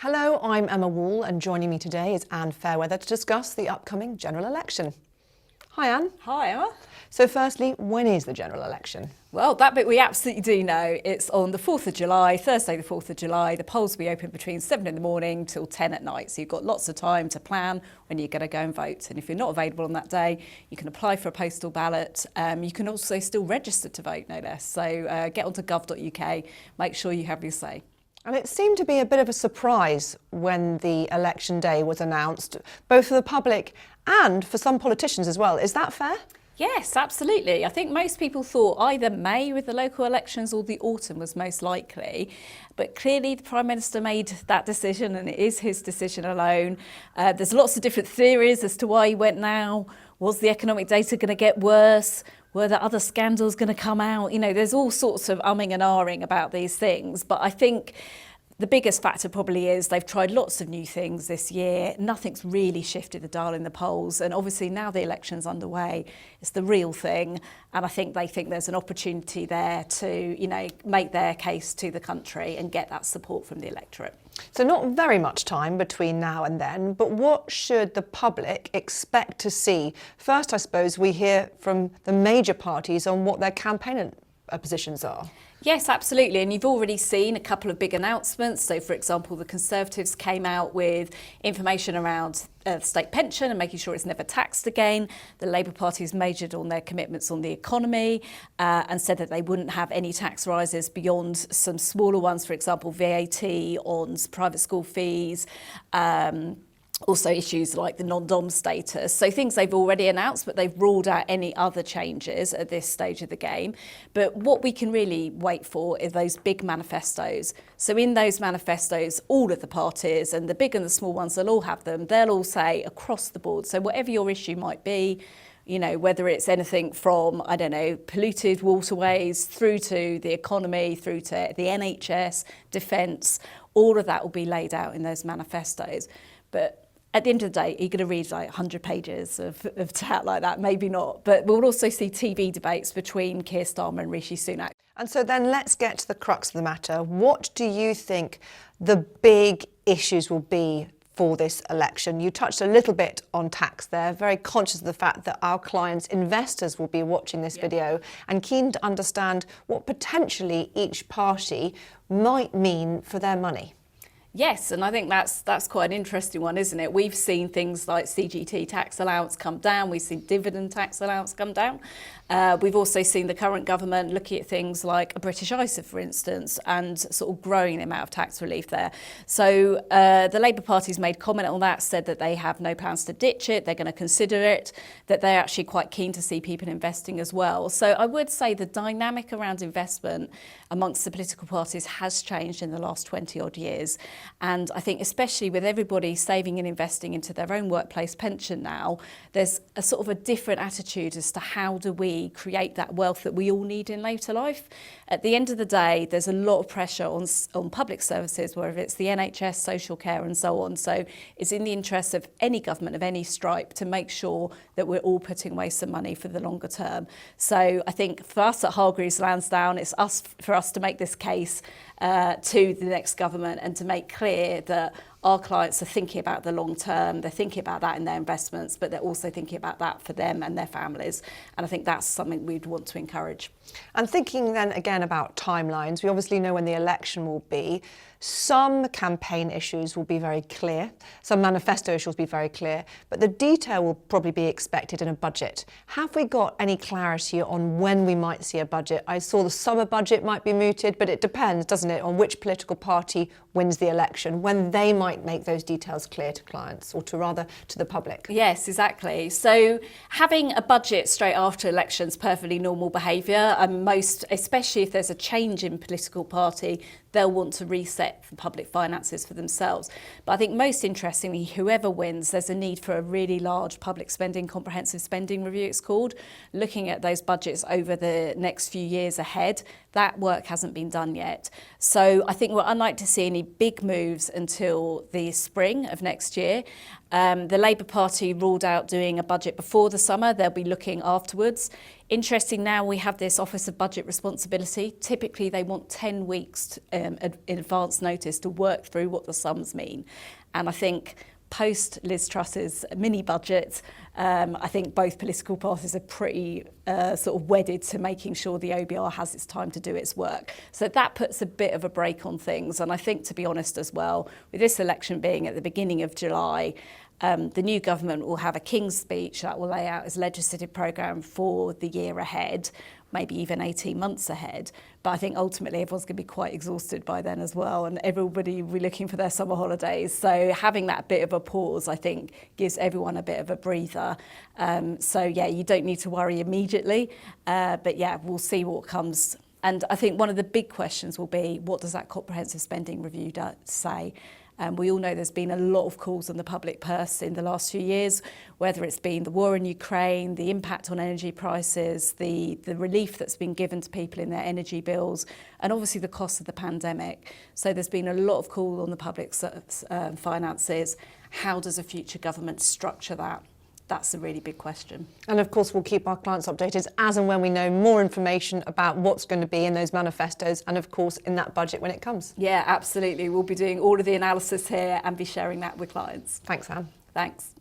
Hello, I'm Emma Wall, and joining me today is Anne Fairweather to discuss the upcoming general election. Hi, Anne. Hi, Emma. So firstly, when is the general election? Well, that bit we absolutely do know. It's on the 4th of July, Thursday the 4th of July. The polls will be open between 7 in the morning till 10 at night. So you've got lots of time to plan when you're going to go and vote. And if you're not available on that day, you can apply for a postal ballot. You can also still register to vote, no less. So get onto gov.uk, make sure you have your say. And it seemed to be a bit of a surprise when the election day was announced, both for the public and for some politicians as well. Is that fair? Yes, absolutely. I think most people thought either May with the local elections or the autumn was most likely. But clearly the Prime Minister made that decision, and it is his decision alone. There's lots of different theories as to why he went now. Was the economic data going to get worse? Were there other scandals going to come out? You know, there's all sorts of umming and ahhing about these things. But I think the biggest factor probably is they've tried lots of new things this year. Nothing's really shifted the dial in the polls. And obviously now the election's underway, it's the real thing. And I think they think there's an opportunity there to, you know, make their case to the country and get that support from the electorate. So not very much time between now and then, but what should the public expect to see? First, I suppose, we hear from the major parties on what their campaign positions are. Yes, absolutely. And you've already seen a couple of big announcements. So, for example, the Conservatives came out with information around state pension and making sure it's never taxed again. The Labour Party's majored on their commitments on the economy and said that they wouldn't have any tax rises beyond some smaller ones, for example, VAT on private school fees. Also issues like the non-dom status. So things they've already announced, but they've ruled out any other changes at this stage of the game. But what we can really wait for is those big manifestos. So in those manifestos, all of the parties, and the big and the small ones, they'll all have them. They'll all say across the board. So whatever your issue might be, you know, whether it's anything from, I don't know, polluted waterways through to the economy, through to the NHS, defence, all of that will be laid out in those manifestos. But at the end of the day, you're going to read like 100 pages of chat like that, maybe not. But we'll also see TV debates between Keir Starmer and Rishi Sunak. And so then let's get to the crux of the matter. What do you think the big issues will be for this election? You touched a little bit on tax there, very conscious of the fact that our clients, investors, will be watching this video and keen to understand what potentially each party might mean for their money. Yes, and I think that's quite an interesting one, isn't it? We've seen things like CGT tax allowance come down. We've seen dividend tax allowance come down. We've also seen the current government looking at things like a British ISA, for instance, and sort of growing the amount of tax relief there. So the Labour Party's made comment on that, said that they have no plans to ditch it. They're going to consider it, that they're actually quite keen to see people investing as well. So I would say the dynamic around investment amongst the political parties has changed in the last 20 odd years. And I think especially with everybody saving and investing into their own workplace pension now, there's a sort of a different attitude as to how do we create that wealth that we all need in later life. At the end of the day, there's a lot of pressure on public services, whether it's the NHS, social care and so on. So it's in the interest of any government of any stripe to make sure that we're all putting away some money for the longer term. So I think for us at Hargreaves Lansdown, it's for us to make this case to the next government and to make clear that our clients are thinking about the long term, they're thinking about that in their investments, but they're also thinking about that for them and their families. And I think that's something we'd want to encourage. And thinking then again about timelines, we obviously know when the election will be. Some campaign issues will be very clear, some manifesto issues will be very clear, but the detail will probably be expected in a budget. Have we got any clarity on when we might see a budget? I saw the summer budget might be mooted, but it depends, doesn't it, on which political party wins the election, when they might make those details clear to clients, or to rather to the public. Yes, exactly. So having a budget straight after elections, perfectly normal behaviour. Especially if there's a change in political party, they'll want to reset the public finances for themselves. But I think most interestingly, whoever wins, there's a need for a really large public spending, comprehensive spending review, it's called, looking at those budgets over the next few years ahead. That work hasn't been done yet. So I think we're unlikely to see any big moves until the spring of next year. The Labour Party ruled out doing a budget before the summer. They'll be looking afterwards. Interesting, now we have this Office of Budget Responsibility. Typically they want 10 weeks in advance notice to work through what the sums mean. And I think post Liz Truss's mini budget, I think both political parties are pretty sort of wedded to making sure the OBR has its time to do its work. So that puts a bit of a brake on things. And I think, to be honest as well, with this election being at the beginning of July, the new government will have a King's Speech that will lay out its legislative programme for the year ahead, maybe even 18 months ahead. But I think ultimately everyone's going to be quite exhausted by then as well, and everybody will be looking for their summer holidays. So having that bit of a pause, I think, gives everyone a bit of a breather. So yeah, you don't need to worry immediately, but yeah, we'll see what comes. And I think one of the big questions will be, what does that comprehensive spending review say? We all know there's been a lot of calls on the public purse in the last few years, whether it's been the war in Ukraine, the impact on energy prices, the relief that's been given to people in their energy bills, and obviously the cost of the pandemic. So there's been a lot of call on the public's finances. How does a future government structure that? That's a really big question. And of course, we'll keep our clients updated as and when we know more information about what's going to be in those manifestos and of course in that budget when it comes. Yeah, absolutely. We'll be doing all of the analysis here and be sharing that with clients. Thanks, Anne. Thanks.